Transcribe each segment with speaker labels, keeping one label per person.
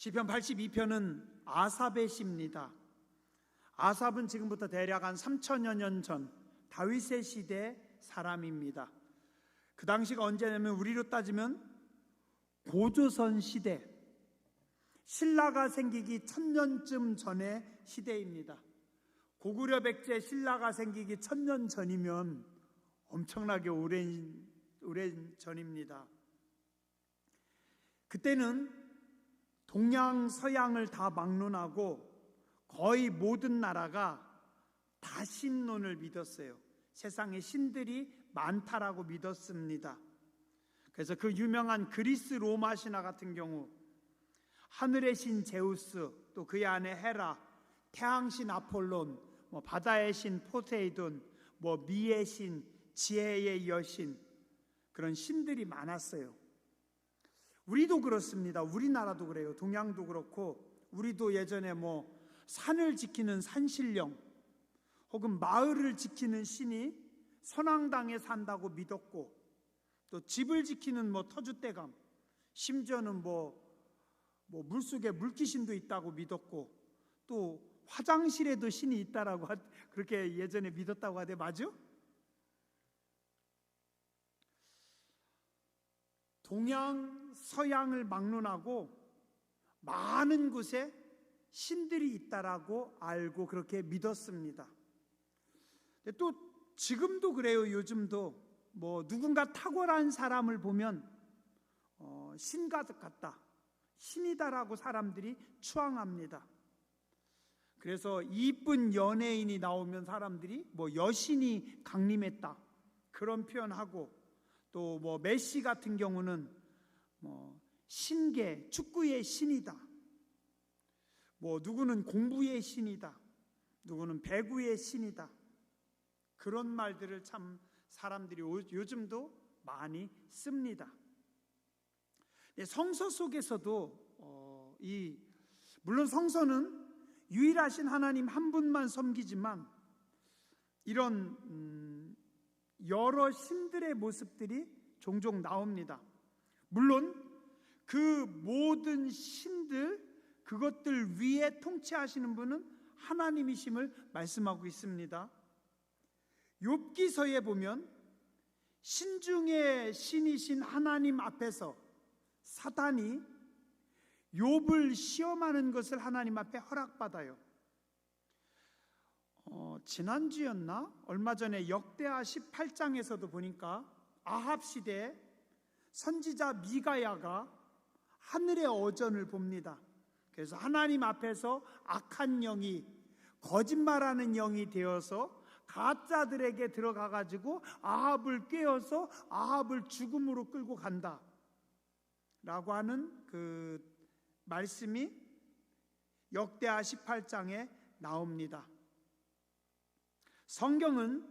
Speaker 1: 시편 82편은 아삽의 시입니다. 아삽은 지금부터 대략 한 3천여 년 전 다윗의 시대 사람입니다. 그 당시가 언제냐면 우리로 따지면 고조선 시대, 신라가 생기기 1000년쯤 전의 시대입니다. 고구려 백제 신라가 생기기 1000년 전이면 엄청나게 오랜 전입니다. 그때는 동양 서양을 다 막론하고 거의 모든 나라가 다 신론을 믿었어요. 세상에 신들이 많다라고 믿었습니다. 그래서 그 유명한 그리스 로마 신화 같은 경우 하늘의 신 제우스, 또 그의 아내 헤라, 태양신 아폴론, 바다의 신 포세이돈, 미의 신, 지혜의 여신, 그런 신들이 많았어요. 우리도 그렇습니다. 우리나라도 그래요. 동양도 그렇고 우리도 예전에 산을 지키는 산신령 혹은 마을을 지키는 신이 선왕당에 산다고 믿었고, 또 집을 지키는 터줏대감, 심지어는 물속에 물귀신도 있다고 믿었고, 또 화장실에도 신이 있다라고 그렇게 예전에 믿었다고 하대. 맞죠? 동양 서양을 막론하고 많은 곳에 신들이 있다라고 알고 그렇게 믿었습니다. 또 지금도 그래요. 요즘도 누군가 탁월한 사람을 보면 신 같다, 신이다라고 사람들이 추앙합니다. 그래서 이쁜 연예인이 나오면 사람들이 여신이 강림했다 그런 표현하고, 또 메시 같은 경우는 신계, 축구의 신이다, 누구는 공부의 신이다, 누구는 배구의 신이다, 그런 말들을 참 사람들이 요즘도 많이 씁니다. 성서 속에서도 물론 성서는 유일하신 하나님 한 분만 섬기지만 이런 여러 신들의 모습들이 종종 나옵니다. 물론 그 모든 신들, 그것들 위에 통치하시는 분은 하나님이심을 말씀하고 있습니다. 욥기서에 보면 신 중에 신이신 하나님 앞에서 사단이 욥을 시험하는 것을 하나님 앞에 허락받아요. 지난주였나? 얼마 전에 역대하 18장에서도 보니까 아합 시대에 선지자 미가야가 하늘의 어전을 봅니다. 그래서 하나님 앞에서 악한 영이, 거짓말하는 영이 되어서 가짜들에게 들어가가지고 아합을 꿰어서 아합을 죽음으로 끌고 간다 라고 하는 그 말씀이 역대하 18장에 나옵니다. 성경은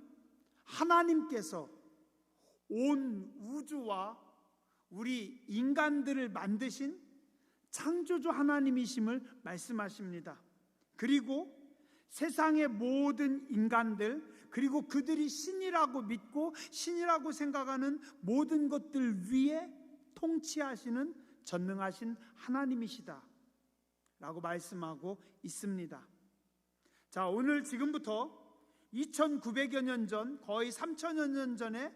Speaker 1: 하나님께서 온 우주와 우리 인간들을 만드신 창조주 하나님이심을 말씀하십니다. 그리고 세상의 모든 인간들, 그리고 그들이 신이라고 믿고 신이라고 생각하는 모든 것들 위에 통치하시는 전능하신 하나님이시다 라고 말씀하고 있습니다. 자, 오늘 지금부터 2900여 년 전, 거의 3000여 년 전에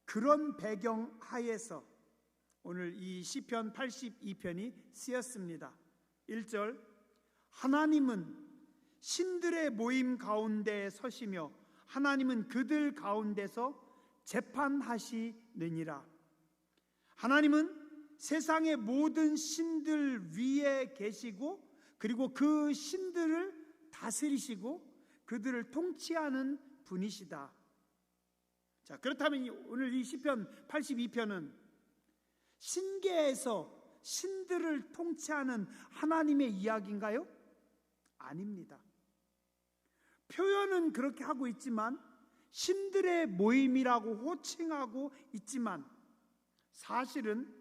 Speaker 1: 그런 배경 하에서 오늘 이 시편 82편이 쓰였습니다. 1절, 하나님은 신들의 모임 가운데 서시며 하나님은 그들 가운데서 재판하시느니라. 하나님은 세상의 모든 신들 위에 계시고, 그리고 그 신들을 다스리시고 그들을 통치하는 분이시다. 자, 그렇다면 오늘 이 시편 82편은 신계에서 신들을 통치하는 하나님의 이야기인가요? 아닙니다. 표현은 그렇게 하고 있지만, 신들의 모임이라고 호칭하고 있지만 사실은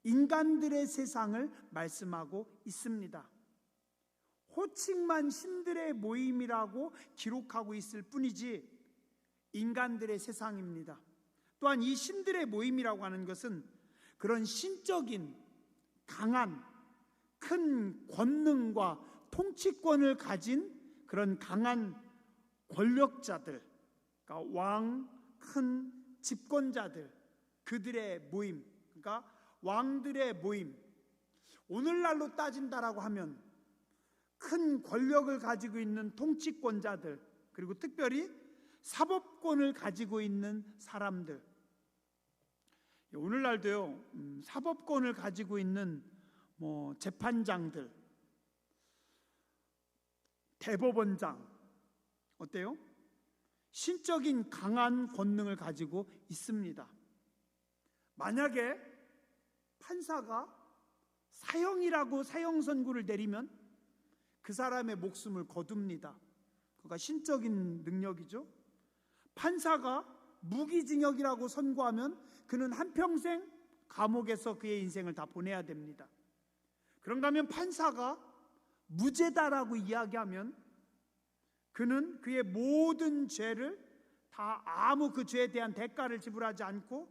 Speaker 1: 인간들의 세상을 말씀하고 있습니다. 호칭만 신들의 모임이라고 기록하고 있을 뿐이지 인간들의 세상입니다. 또한 이 신들의 모임이라고 하는 것은 그런 신적인 강한 큰 권능과 통치권을 가진 그런 강한 권력자들, 그러니까 왕, 큰 집권자들, 그들의 모임, 그러니까 왕들의 모임. 오늘날로 따진다라고 하면 큰 권력을 가지고 있는 통치권자들, 그리고 특별히 사법권을 가지고 있는 사람들. 오늘날도요, 사법권을 가지고 있는 재판장들, 대법원장, 어때요? 신적인 강한 권능을 가지고 있습니다. 만약에 판사가 사형이라고 사형 선고를 내리면 그 사람의 목숨을 거둡니다. 그러니까 신적인 능력이죠. 판사가 무기징역이라고 선고하면 그는 한평생 감옥에서 그의 인생을 다 보내야 됩니다. 그런가 하면 판사가 무죄다라고 이야기하면 그는 그의 모든 죄를 다 아무 그 죄에 대한 대가를 지불하지 않고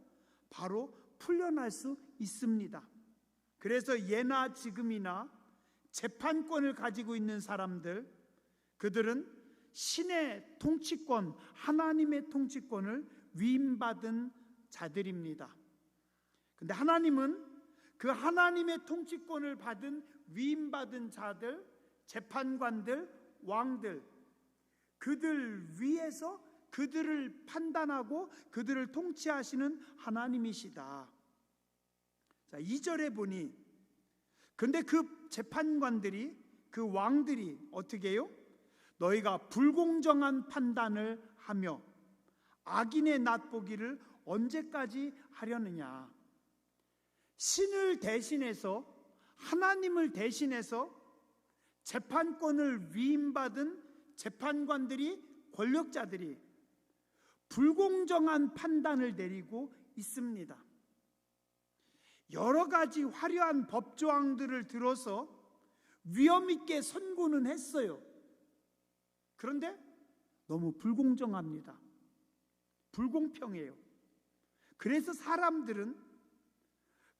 Speaker 1: 바로 풀려날 수 있습니다. 그래서 예나 지금이나 재판권을 가지고 있는 사람들, 그들은 신의 통치권, 하나님의 통치권을 위임받은 자들입니다. 근데 하나님은 그 하나님의 통치권을 받은 위임받은 자들, 재판관들, 왕들, 그들 위에서 그들을 판단하고 그들을 통치하시는 하나님이시다. 자, 2절에 보니 근데 그 재판관들이, 그 왕들이 어떻게 해요? 너희가 불공정한 판단을 하며 악인의 낫보기를 언제까지 하려느냐. 신을 대신해서, 하나님을 대신해서 재판권을 위임받은 재판관들이, 권력자들이 불공정한 판단을 내리고 있습니다. 여러 가지 화려한 법조항들을 들어서 위험 있게 선고는 했어요. 그런데 너무 불공정합니다. 불공평해요. 그래서 사람들은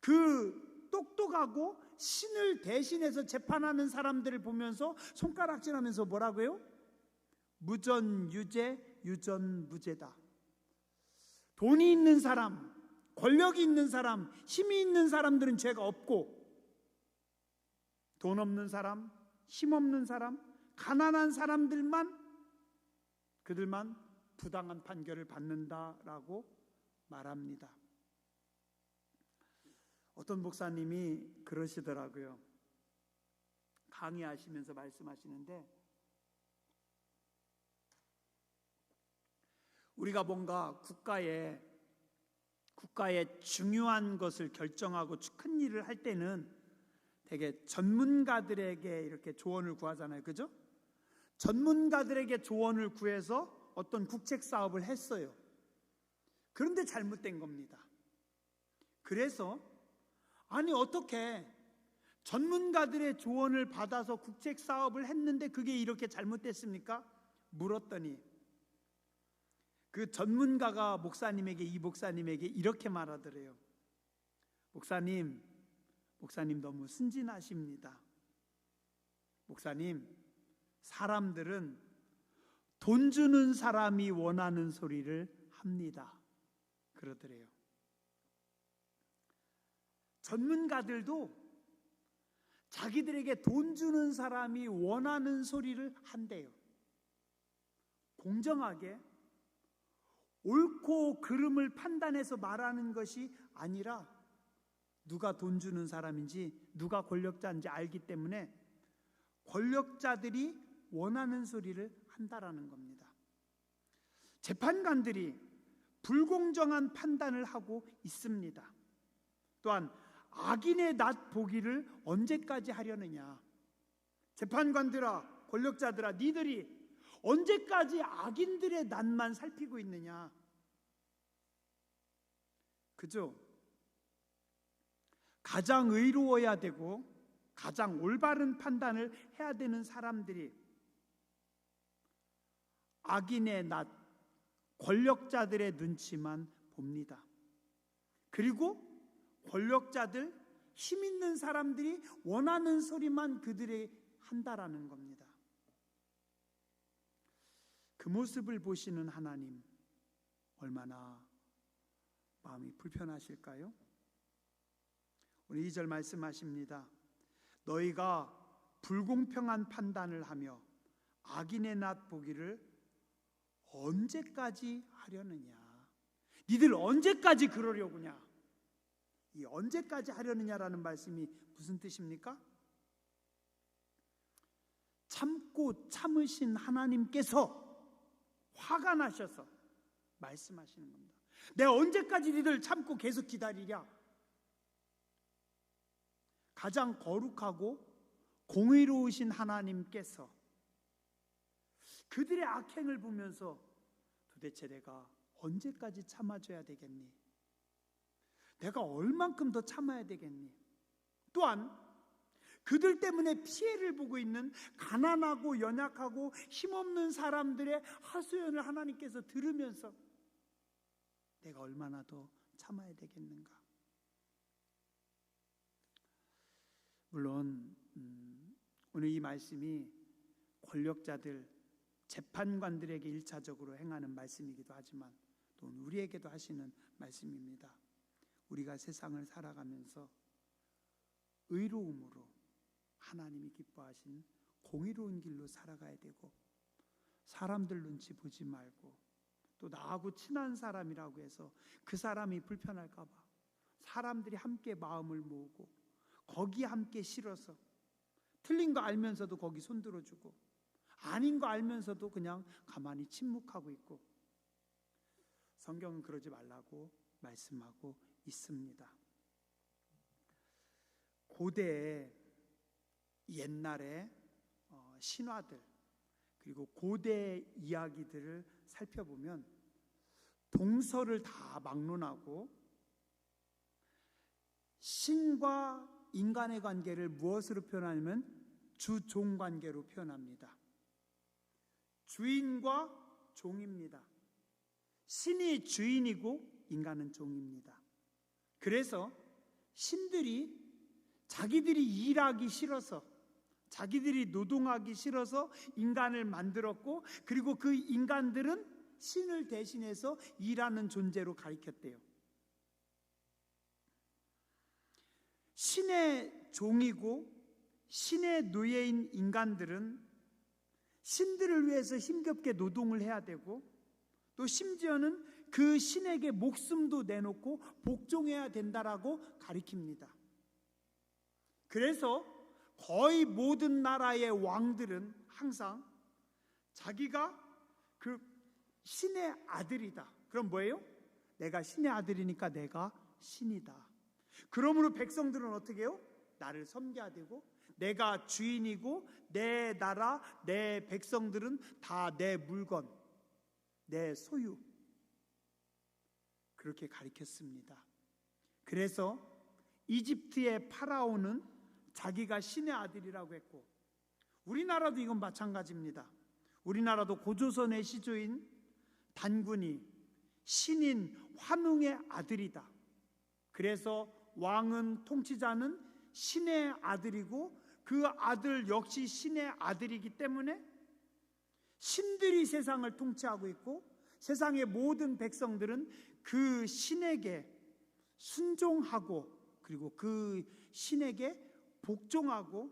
Speaker 1: 그 똑똑하고 신을 대신해서 재판하는 사람들을 보면서 손가락질하면서 뭐라고요? 무전유죄, 유전무죄다. 돈이 있는 사람, 권력이 있는 사람, 힘이 있는 사람들은 죄가 없고, 돈 없는 사람, 힘 없는 사람, 가난한 사람들만, 그들만 부당한 판결을 받는다라고 말합니다. 어떤 목사님이 그러시더라고요. 강의하시면서 말씀하시는데, 우리가 뭔가 국가의 중요한 것을 결정하고 큰 일을 할 때는 되게 전문가들에게 이렇게 조언을 구하잖아요. 그죠? 전문가들에게 조언을 구해서 어떤 국책 사업을 했어요. 그런데 잘못된 겁니다. 그래서 아니 어떻게 전문가들의 조언을 받아서 국책 사업을 했는데 그게 이렇게 잘못됐습니까? 물었더니 그 전문가가 이 목사님에게 이렇게 말하더래요. 목사님 너무 순진하십니다. 목사님, 사람들은 돈 주는 사람이 원하는 소리를 합니다. 그러더래요. 전문가들도 자기들에게 돈 주는 사람이 원하는 소리를 한대요. 공정하게 옳고 그름을 판단해서 말하는 것이 아니라 누가 돈 주는 사람인지 누가 권력자인지 알기 때문에 권력자들이 원하는 소리를 한다라는 겁니다. 재판관들이 불공정한 판단을 하고 있습니다. 또한 악인의 낫 보기를 언제까지 하려느냐. 재판관들아, 권력자들아, 니들이 언제까지 악인들의 낫만 살피고 있느냐. 그죠? 가장 의로워야 되고 가장 올바른 판단을 해야 되는 사람들이 악인의 낫, 권력자들의 눈치만 봅니다. 그리고 권력자들, 힘 있는 사람들이 원하는 소리만 그들이 한다라는 겁니다. 그 모습을 보시는 하나님, 얼마나 마음이 불편하실까요? 오늘 2절 말씀하십니다. 너희가 불공평한 판단을 하며 악인의 낯 보기를 언제까지 하려느냐? 니들 언제까지 그러려구냐? 이 언제까지 하려느냐라는 말씀이 무슨 뜻입니까? 참고 참으신 하나님께서 화가 나셔서 말씀하시는 겁니다. 내가 언제까지 니들 참고 계속 기다리랴? 가장 거룩하고 공의로우신 하나님께서 그들의 악행을 보면서 도대체 내가 언제까지 참아줘야 되겠니? 내가 얼만큼 더 참아야 되겠니? 또한 그들 때문에 피해를 보고 있는 가난하고 연약하고 힘없는 사람들의 하소연을 하나님께서 들으면서 내가 얼마나 더 참아야 되겠는가? 물론 오늘 이 말씀이 권력자들, 재판관들에게 일차적으로 행하는 말씀이기도 하지만 또 우리에게도 하시는 말씀입니다. 우리가 세상을 살아가면서 의로움으로 하나님이 기뻐하신 공의로운 길로 살아가야 되고, 사람들 눈치 보지 말고, 또 나하고 친한 사람이라고 해서 그 사람이 불편할까 봐 사람들이 함께 마음을 모으고 거기에 함께 실어서 틀린 거 알면서도 거기 손들어주고 아닌 거 알면서도 그냥 가만히 침묵하고 있고, 성경은 그러지 말라고 말씀하고 있습니다. 고대에 옛날에 신화들 그리고 고대 이야기들을 살펴보면 동서를 다 막론하고 신과 인간의 관계를 무엇으로 표현하냐면 주종 관계로 표현합니다. 주인과 종입니다. 신이 주인이고 인간은 종입니다. 그래서 신들이 자기들이 일하기 싫어서, 자기들이 노동하기 싫어서 인간을 만들었고, 그리고 그 인간들은 신을 대신해서 일하는 존재로 가리켰대요. 신의 종이고 신의 노예인 인간들은 신들을 위해서 힘겹게 노동을 해야 되고, 또 심지어는 그 신에게 목숨도 내놓고 복종해야 된다라고 가리킵니다. 그래서 거의 모든 나라의 왕들은 항상 자기가 그 신의 아들이다. 그럼 뭐예요? 내가 신의 아들이니까 내가 신이다. 그러므로 백성들은 어떻게 해요? 나를 섬겨야 되고, 내가 주인이고 내 나라, 내 백성들은 다 내 물건, 내 소유, 그렇게 가리켰습니다. 그래서 이집트의 파라오는 자기가 신의 아들이라고 했고, 우리나라도 이건 마찬가지입니다. 우리나라도 고조선의 시조인 단군이 신인 환웅의 아들이다. 그래서 왕은, 통치자는 신의 아들이고 그 아들 역시 신의 아들이기 때문에 신들이 세상을 통치하고 있고, 세상의 모든 백성들은 그 신에게 순종하고, 그리고 그 신에게 복종하고,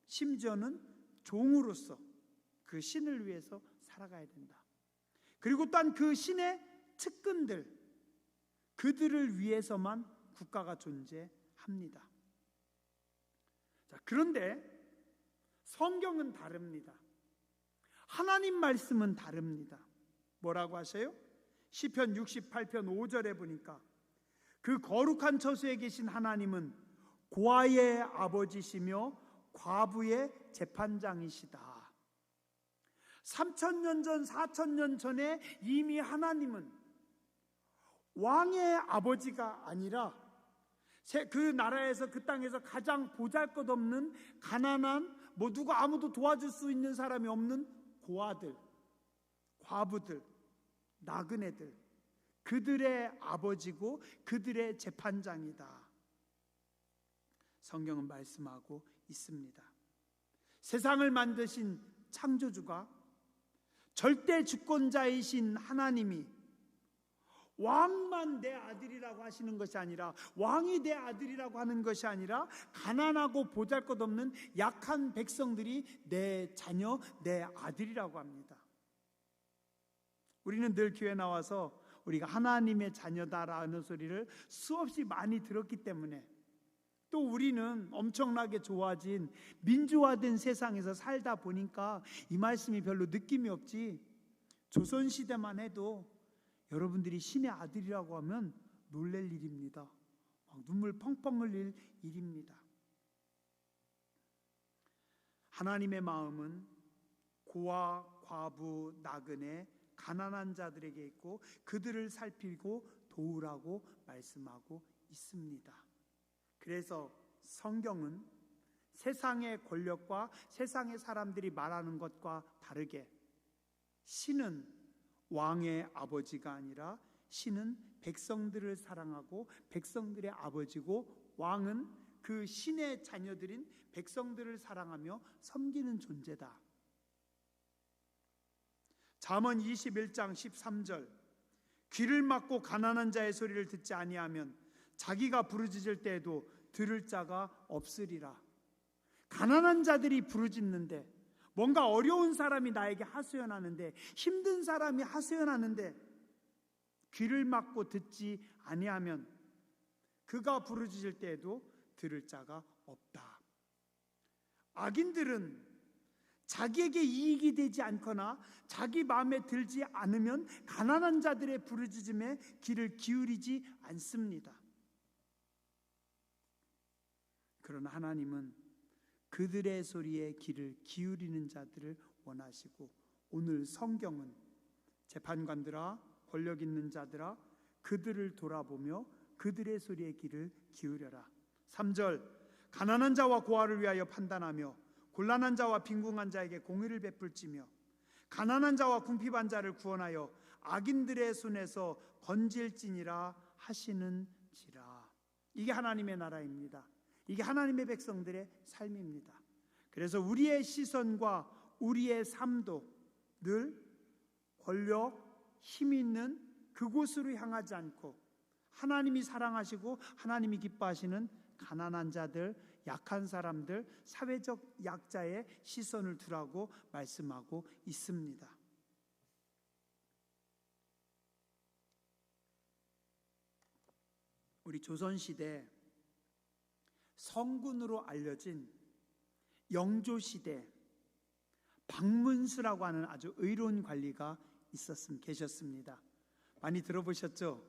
Speaker 1: 심지어는 종으로서 그 신을 위해서 살아가야 된다. 그리고 또한 그 신의 측근들, 그들을 위해서만 국가가 존재합니다. 자, 그런데 성경은 다릅니다. 하나님 말씀은 다릅니다. 뭐라고 하세요? 시편 68편 5절에 보니까 그 거룩한 처소에 계신 하나님은 고아의 아버지시며 과부의 재판장이시다. 3,000년 전, 4,000년 전에 이미 하나님은 왕의 아버지가 아니라 그 나라에서, 그 땅에서 가장 보잘것없는 가난한, 누가 아무도 도와줄 수 있는 사람이 없는 고아들, 과부들, 나그네들, 그들의 아버지고 그들의 재판장이다. 성경은 말씀하고 있습니다. 세상을 만드신 창조주가 절대 주권자이신 하나님이 왕만 내 아들이라고 하시는 것이 아니라, 왕이 내 아들이라고 하는 것이 아니라, 가난하고 보잘것없는 약한 백성들이 내 자녀, 내 아들이라고 합니다. 우리는 늘 교회 나와서 우리가 하나님의 자녀다라는 소리를 수없이 많이 들었기 때문에, 또 우리는 엄청나게 좋아진 민주화된 세상에서 살다 보니까 이 말씀이 별로 느낌이 없지, 조선시대만 해도 여러분들이 신의 아들이라고 하면 놀랄 일입니다. 눈물 펑펑 흘릴 일입니다. 하나님의 마음은 고아, 과부, 나그네, 가난한 자들에게 있고 그들을 살피고 도우라고 말씀하고 있습니다. 그래서 성경은 세상의 권력과 세상의 사람들이 말하는 것과 다르게, 신은 왕의 아버지가 아니라 신은 백성들을 사랑하고 백성들의 아버지고, 왕은 그 신의 자녀들인 백성들을 사랑하며 섬기는 존재다. 잠언 21장 13절, 귀를 막고 가난한 자의 소리를 듣지 아니하면 자기가 부르짖을 때에도 들을 자가 없으리라. 가난한 자들이 부르짖는데, 뭔가 어려운 사람이 나에게 하소연하는데, 힘든 사람이 하소연하는데 귀를 막고 듣지 아니하면 그가 부르짖을 때에도 들을 자가 없다. 악인들은 자기에게 이익이 되지 않거나 자기 마음에 들지 않으면 가난한 자들의 부르짖음에 귀를 기울이지 않습니다. 그러나 하나님은 그들의 소리에 귀를 기울이는 자들을 원하시고, 오늘 성경은 재판관들아, 권력 있는 자들아, 그들을 돌아보며 그들의 소리에 귀를 기울여라. 3절, 가난한 자와 고아를 위하여 판단하며 곤란한 자와 빈궁한 자에게 공의를 베풀지며 가난한 자와 궁핍한 자를 구원하여 악인들의 손에서 건질지니라 하시는지라. 이게 하나님의 나라입니다. 이게 하나님의 백성들의 삶입니다. 그래서 우리의 시선과 우리의 삶도 늘 권력, 힘 있는 그곳으로 향하지 않고 하나님이 사랑하시고 하나님이 기뻐하시는 가난한 자들, 약한 사람들, 사회적 약자의 시선을 두라고 말씀하고 있습니다. 우리 조선시대 성군으로 알려진 영조시대 박문수라고 하는 아주 의로운 관리가 계셨습니다. 많이 들어보셨죠?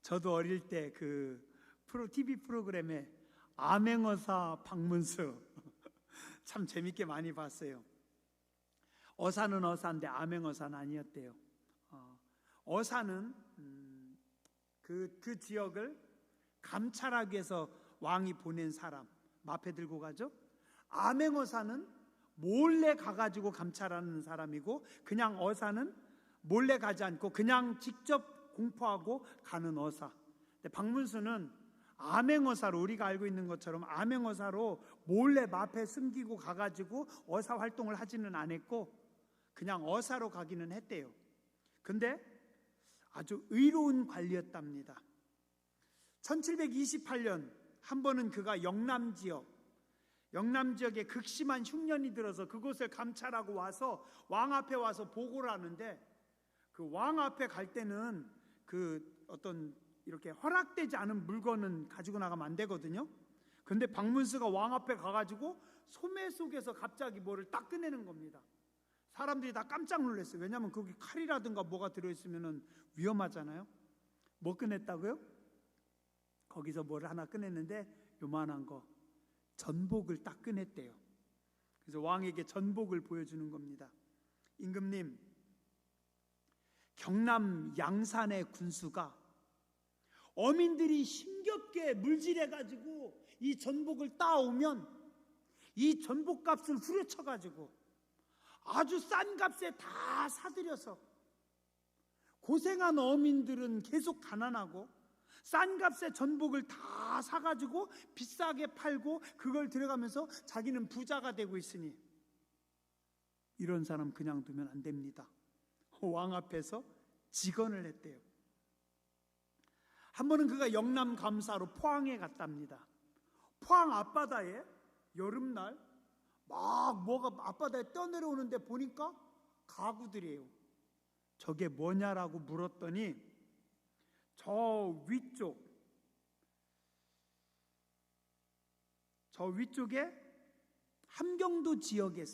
Speaker 1: 저도 어릴 때 그 TV 프로그램에 암행어사 박문수 참 재밌게 많이 봤어요. 어사는 어사인데 암행어사는 아니었대요. 어사는 그 지역을 감찰하기 위해서 왕이 보낸 사람, 마패 들고 가죠. 암행어사는 몰래 가가지고 감찰하는 사람이고, 그냥 어사는 몰래 가지 않고 그냥 직접 공포하고 가는 어사. 근데 박문수는 암행어사로, 우리가 알고 있는 것처럼 암행어사로 몰래 마패 숨기고 가가지고 어사 활동을 하지는 않았고 그냥 어사로 가기는 했대요. 근데 아주 의로운 관리였답니다. 1728년 한 번은 그가 영남 지역에 극심한 흉년이 들어서 그곳을 감찰하고 와서 왕 앞에 와서 보고를 하는데, 그 왕 앞에 갈 때는 그 어떤 이렇게 허락되지 않은 물건은 가지고 나가면 안 되거든요. 근데 박문수가 왕 앞에 가가지고 소매 속에서 갑자기 뭐를 딱 꺼내는 겁니다. 사람들이 다 깜짝 놀랐어요. 왜냐하면 거기 칼이라든가 뭐가 들어있으면 위험하잖아요. 뭐 꺼냈다고요? 거기서 뭘 하나 꺼냈는데 요만한 거, 전복을 딱 꺼냈대요. 그래서 왕에게 전복을 보여주는 겁니다. 임금님, 경남 양산의 군수가 어민들이 힘겹게 물질해가지고 이 전복을 따오면 이 전복값을 후려쳐가지고 아주 싼 값에 다 사들여서 고생한 어민들은 계속 가난하고 싼 값에 전복을 다 다 사가지고 비싸게 팔고 그걸 들어가면서 자기는 부자가 되고 있으니 이런 사람 그냥 두면 안 됩니다. 왕 앞에서 직언을 했대요. 한 번은 그가 영남 감사로 포항에 갔답니다. 포항 앞바다에 여름날 막 뭐가 앞바다에 떠내려오는데 보니까 가구들이에요. 저게 뭐냐라고 물었더니 저 위쪽에 함경도 지역에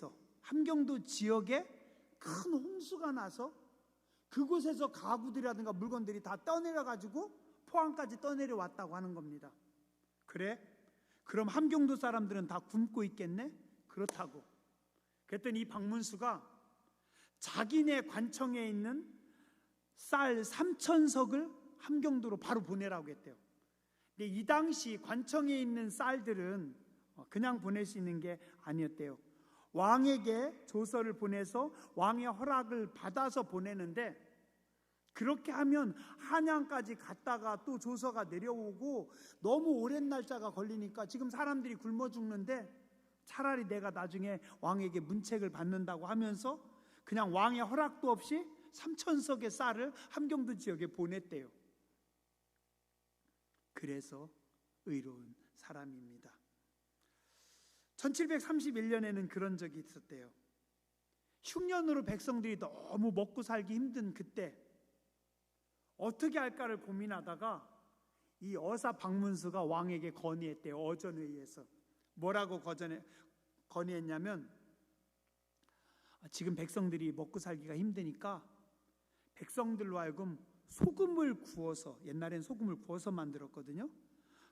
Speaker 1: 큰 홍수가 나서 그곳에서 가구들이라든가 물건들이 다 떠내려가지고 포항까지 떠내려왔다고 하는 겁니다. 그래? 그럼 함경도 사람들은 다 굶고 있겠네? 그렇다고. 그랬더니 이 박문수가 자기네 관청에 있는 쌀 3,000석을 함경도로 바로 보내라고 했대요. 근데 이 당시 관청에 있는 쌀들은 그냥 보낼 수 있는 게 아니었대요. 왕에게 조서를 보내서 왕의 허락을 받아서 보내는데 그렇게 하면 한양까지 갔다가 또 조서가 내려오고 너무 오랜 날짜가 걸리니까 지금 사람들이 굶어 죽는데 차라리 내가 나중에 왕에게 문책을 받는다고 하면서 그냥 왕의 허락도 없이 3,000석의 쌀을 함경도 지역에 보냈대요. 그래서 의로운 사람입니다. 1731년에는 그런 적이 있었대요. 흉년으로 백성들이 너무 먹고 살기 힘든 그때 어떻게 할까를 고민하다가 이 어사 박문수가 왕에게 건의했대요. 어전회의에서. 뭐라고 건의했냐면 지금 백성들이 먹고 살기가 힘드니까 백성들로 하여금 소금을 구워서, 옛날엔 소금을 구워서 만들었거든요.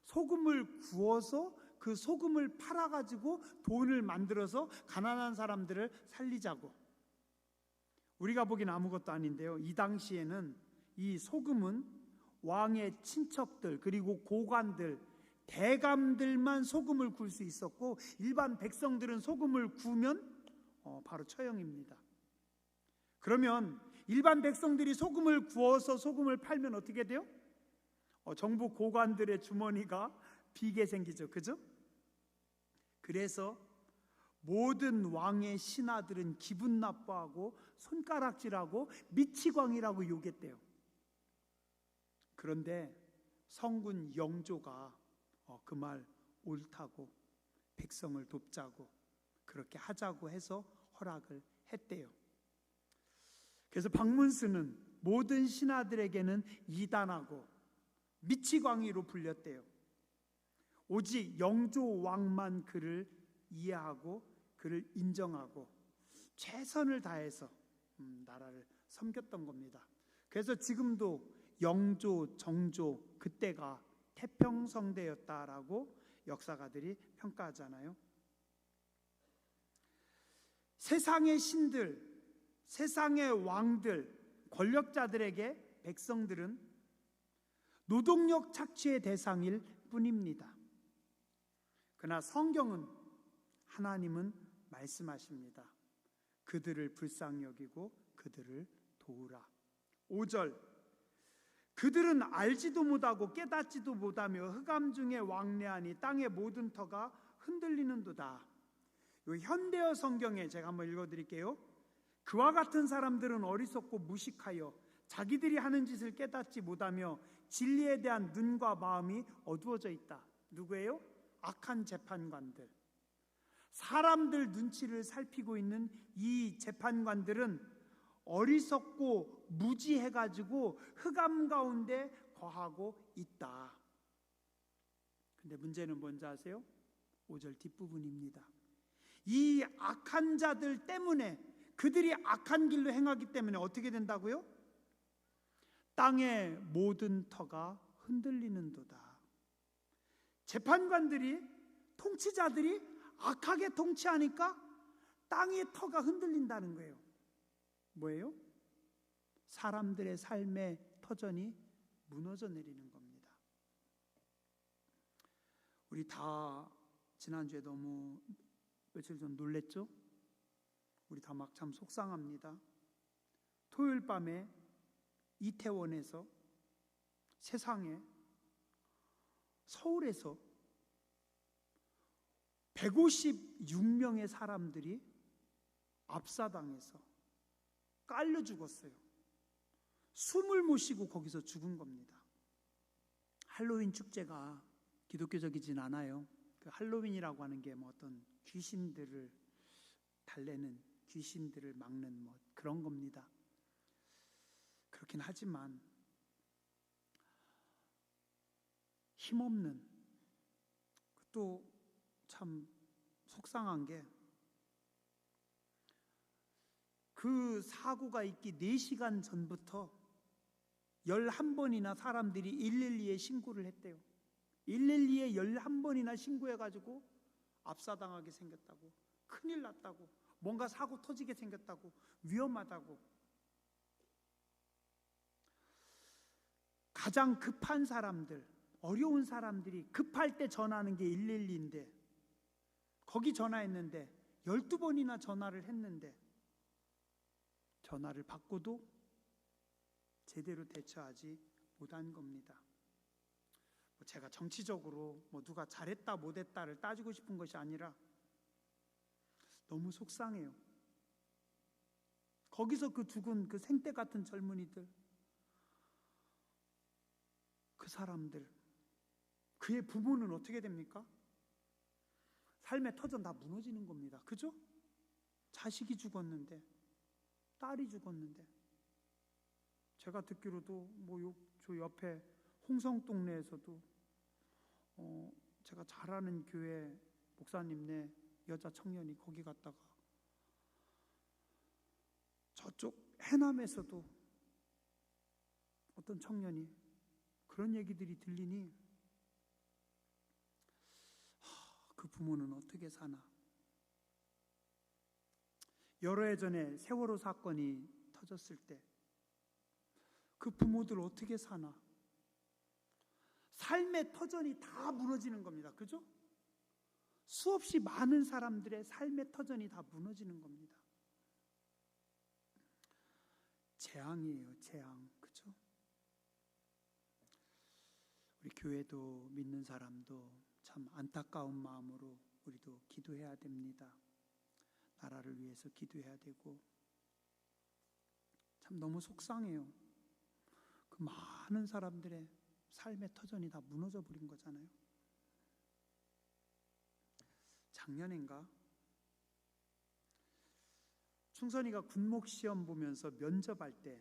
Speaker 1: 소금을 구워서 그 소금을 팔아가지고 돈을 만들어서 가난한 사람들을 살리자고. 우리가 보기엔 아무것도 아닌데요, 이 당시에는 이 소금은 왕의 친척들 그리고 고관들, 대감들만 소금을 구울 수 있었고 일반 백성들은 소금을 구우면 바로 처형입니다. 그러면 일반 백성들이 소금을 구워서 소금을 팔면 어떻게 돼요? 정부 고관들의 주머니가 비게 생기죠. 그죠? 그래서 모든 왕의 신하들은 기분 나빠하고 손가락질하고 미치광이라고 욕했대요. 그런데 성군 영조가 그 말 옳다고 백성을 돕자고 그렇게 하자고 해서 허락을 했대요. 그래서 박문수는 모든 신하들에게는 이단하고 미치광이로 불렸대요. 오직 영조 왕만 그를 이해하고 그를 인정하고 최선을 다해서 나라를 섬겼던 겁니다. 그래서 지금도 영조, 정조 그때가 태평성대였다라고 역사가들이 평가하잖아요. 세상의 신들, 세상의 왕들, 권력자들에게 백성들은 노동력 착취의 대상일 뿐입니다. 그러나 성경은, 하나님은 말씀하십니다. 그들을 불쌍히 여기고 그들을 도우라. 5절, 그들은 알지도 못하고 깨닫지도 못하며 흑암 중에 왕래하니 땅의 모든 터가 흔들리는도다. 이 현대어 성경에 제가 한번 읽어드릴게요. 그와 같은 사람들은 어리석고 무식하여 자기들이 하는 짓을 깨닫지 못하며 진리에 대한 눈과 마음이 어두워져 있다. 누구예요? 악한 재판관들. 사람들 눈치를 살피고 있는 이 재판관들은 어리석고 무지해가지고 흑암 가운데 거하고 있다. 근데 문제는 뭔지 아세요? 5절 뒷부분입니다. 이 악한 자들 때문에, 그들이 악한 길로 행하기 때문에 어떻게 된다고요? 땅의 모든 터가 흔들리는도다. 재판관들이, 통치자들이 악하게 통치하니까 땅의 터가 흔들린다는 거예요. 뭐예요? 사람들의 삶의 터전이 무너져 내리는 겁니다. 우리 다 지난주에 너무 며칠 전 놀랬죠? 우리 다 막 참 속상합니다. 토요일 밤에 이태원에서 세상에 서울에서 156명의 사람들이 압사당해서 깔려 죽었어요. 숨을 못 쉬고 거기서 죽은 겁니다. 할로윈 축제가 기독교적이진 않아요. 그 할로윈이라고 하는 게 뭐 어떤 귀신들을 달래는, 귀신들을 막는 뭐 그런 겁니다. 그렇긴 하지만 힘없는, 또 참 속상한 게 그 사고가 있기 4시간 전부터 11번이나 사람들이 112에 신고를 했대요. 112에 11번이나 신고해가지고 압사당하게 생겼다고, 큰일 났다고, 뭔가 사고 터지게 생겼다고, 위험하다고. 가장 급한 사람들, 어려운 사람들이 급할 때 전화하는 게 112인데 거기 전화했는데 12번이나 전화를 했는데 전화를 받고도 제대로 대처하지 못한 겁니다. 제가 정치적으로 뭐 누가 잘했다 못했다를 따지고 싶은 것이 아니라 너무 속상해요. 거기서 그 죽은 그 생떼 같은 젊은이들, 그 사람들, 그의 부모는 어떻게 됩니까? 삶의 터전 다 무너지는 겁니다. 그죠? 자식이 죽었는데, 딸이 죽었는데, 제가 듣기로도 뭐 저 옆에 홍성 동네에서도 제가 잘 아는 교회 목사님네 여자 청년이 거기 갔다가, 저쪽 해남에서도 어떤 청년이 그런 얘기들이 들리니 그 부모는 어떻게 사나. 여러 해 전에 세월호 사건이 터졌을 때 그 부모들 어떻게 사나. 삶의 터전이 다 무너지는 겁니다. 그죠? 수없이 많은 사람들의 삶의 터전이 다 무너지는 겁니다. 재앙이에요, 재앙. 그죠? 우리 교회도 믿는 사람도 참 안타까운 마음으로 우리도 기도해야 됩니다. 나라를 위해서 기도해야 되고, 참 너무 속상해요. 그 많은 사람들의 삶의 터전이 다 무너져 버린 거잖아요. 작년인가 충선이가 군목 시험 보면서 면접할 때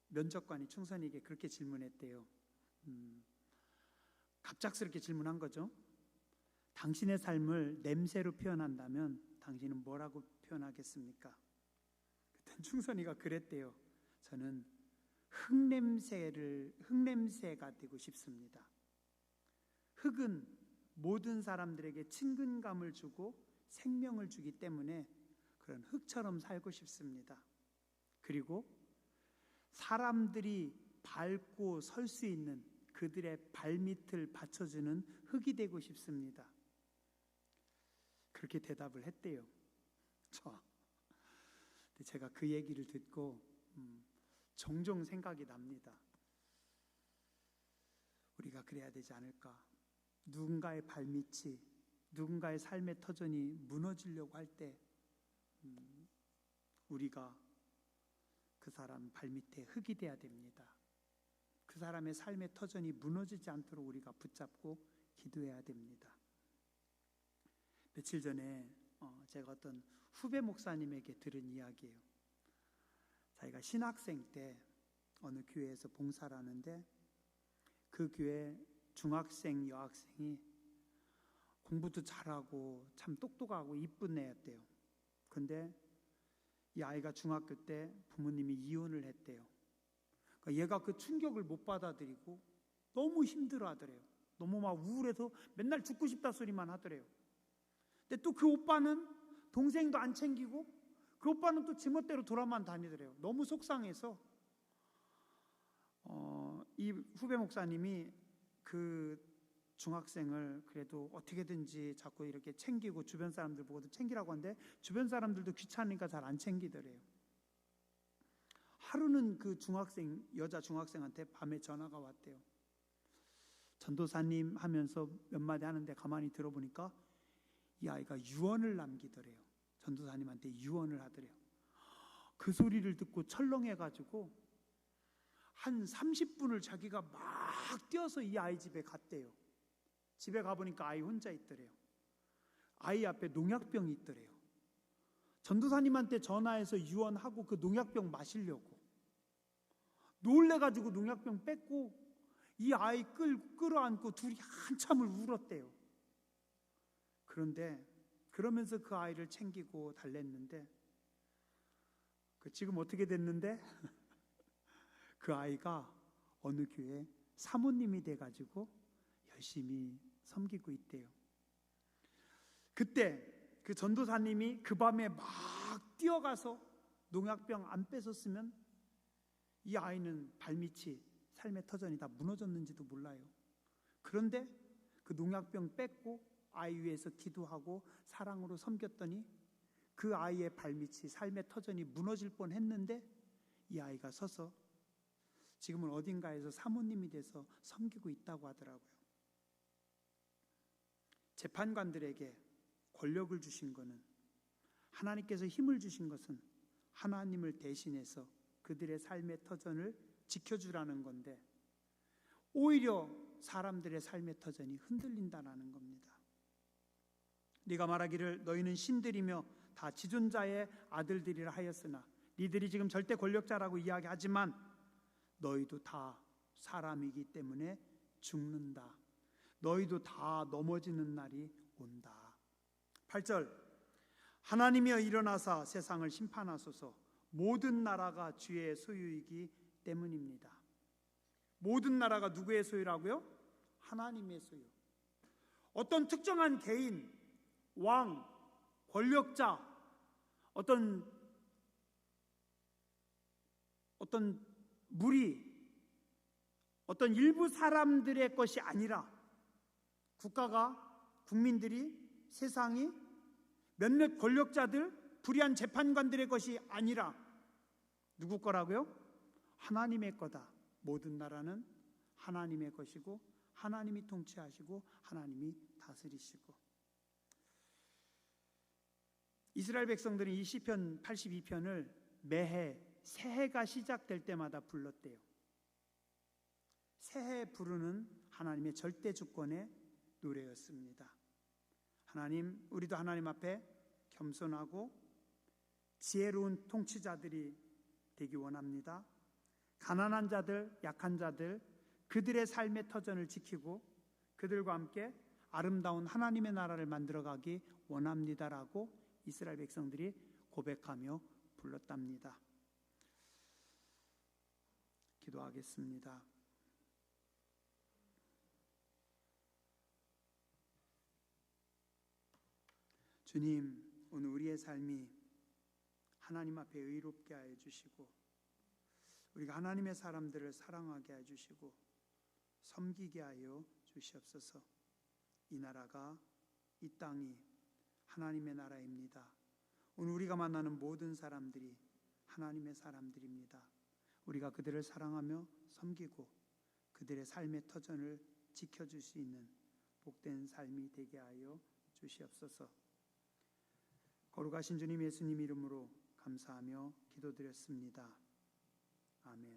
Speaker 1: 면접관이 충선이에게 그렇게 질문했대요. 갑작스럽게 질문한 거죠. 당신의 삶을 냄새로 표현한다면 당신은 뭐라고 표현하겠습니까? 그때 충선이가 그랬대요. 저는 흙냄새가 되고 싶습니다. 흙은 모든 사람들에게 친근감을 주고 생명을 주기 때문에 그런 흙처럼 살고 싶습니다. 그리고 사람들이 밟고 설 수 있는 그들의 발밑을 받쳐주는 흙이 되고 싶습니다. 그렇게 대답을 했대요. 제가 그 얘기를 듣고 종종 생각이 납니다. 우리가 그래야 되지 않을까? 누군가의 발밑이, 누군가의 삶의 터전이 무너지려고 할 때 우리가 그 사람 발밑에 흙이 돼야 됩니다. 그 사람의 삶의 터전이 무너지지 않도록 우리가 붙잡고 기도해야 됩니다. 며칠 전에 제가 어떤 후배 목사님에게 들은 이야기예요. 자기가 신학생 때 어느 교회에서 봉사를 하는데 그 교회 중학생 여학생이 공부도 잘하고 참 똑똑하고 이쁜 애였대요. 근데 이 아이가 중학교 때 부모님이 이혼을 했대요. 그러니까 얘가 그 충격을 못 받아들이고 너무 힘들어하더래요. 너무 막 우울해서 맨날 죽고 싶다 소리만 하더래요. 근데 또 그 오빠는 동생도 안 챙기고 그 오빠는 또 지멋대로 돌아만 다니더래요. 너무 속상해서 이 후배 목사님이 그 중학생을 그래도 어떻게든지 자꾸 이렇게 챙기고 주변 사람들 보고도 챙기라고 하는데 주변 사람들도 귀찮으니까 잘 안 챙기더래요. 하루는 그 여자 중학생한테 밤에 전화가 왔대요. 전도사님 하면서 몇 마디 하는데 가만히 들어보니까 이 아이가 유언을 남기더래요. 전도사님한테 유언을 하더래요. 그 소리를 듣고 철렁해가지고 한 30분을 자기가 막 뛰어서 이 아이 집에 갔대요. 집에 가보니까 아이 혼자 있더래요. 아이 앞에 농약병이 있더래요. 전도사님한테 전화해서 유언하고 그 농약병 마시려고 놀래가지고 농약병 뺏고 이 아이 끌어안고 둘이 한참을 울었대요. 그런데 그러면서 그 아이를 챙기고 달랬는데 지금 어떻게 됐는데 그 아이가 어느 교회 사모님이 돼가지고 열심히 섬기고 있대요. 그때 그 전도사님이 그 밤에 막 뛰어가서 농약병 안 뺏었으면 이 아이는 발밑이 삶의 터전이 다 무너졌는지도 몰라요. 그런데 그 농약병 뺏고 아이 위해서 기도하고 사랑으로 섬겼더니 그 아이의 발밑이 삶의 터전이 무너질 뻔했는데 이 아이가 서서 지금은 어딘가에서 사모님이 돼서 섬기고 있다고 하더라고요. 재판관들에게 권력을 주신 것은, 하나님께서 힘을 주신 것은 하나님을 대신해서 그들의 삶의 터전을 지켜주라는 건데 오히려 사람들의 삶의 터전이 흔들린다는 겁니다. 네가 말하기를 너희는 신들이며 다 지존자의 아들들이라 하였으나, 니들이 지금 절대 권력자라고 이야기하지만 너희도 다 사람이기 때문에 죽는다. 너희도 다 넘어지는 날이 온다. 8절, 하나님이여 일어나사 세상을 심판하소서. 모든 나라가 주의 소유이기 때문입니다. 모든 나라가 누구의 소유라고요? 하나님의 소유. 어떤 특정한 개인, 왕, 권력자, 어떤 무리, 어떤 일부 사람들의 것이 아니라 국가가, 국민들이, 세상이, 몇몇 권력자들, 불의한 재판관들의 것이 아니라 누구 거라고요? 하나님의 거다. 모든 나라는 하나님의 것이고 하나님이 통치하시고 하나님이 다스리시고. 이스라엘 백성들은 이 시편 82편을 매해 새해가 시작될 때마다 불렀대요. 새해 부르는 하나님의 절대 주권의 노래였습니다. 하나님, 우리도 하나님 앞에 겸손하고 지혜로운 통치자들이 되기 원합니다. 가난한 자들, 약한 자들, 그들의 삶의 터전을 지키고 그들과 함께 아름다운 하나님의 나라를 만들어가기 원합니다라고 이스라엘 백성들이 고백하며 불렀답니다. 기도하겠습니다. 주님, 오늘 우리의 삶이 하나님 앞에 의롭게 하여 주시고 우리가 하나님의 사람들을 사랑하게 해 주시고 섬기게 하여 주시옵소서. 이 나라가, 이 땅이 하나님의 나라입니다. 오늘 우리가 만나는 모든 사람들이 하나님의 사람들입니다. 우리가 그들을 사랑하며 섬기고 그들의 삶의 터전을 지켜줄 수 있는 복된 삶이 되게 하여 주시옵소서. 거룩하신 주님 예수님 이름으로 감사하며 기도드렸습니다. 아멘.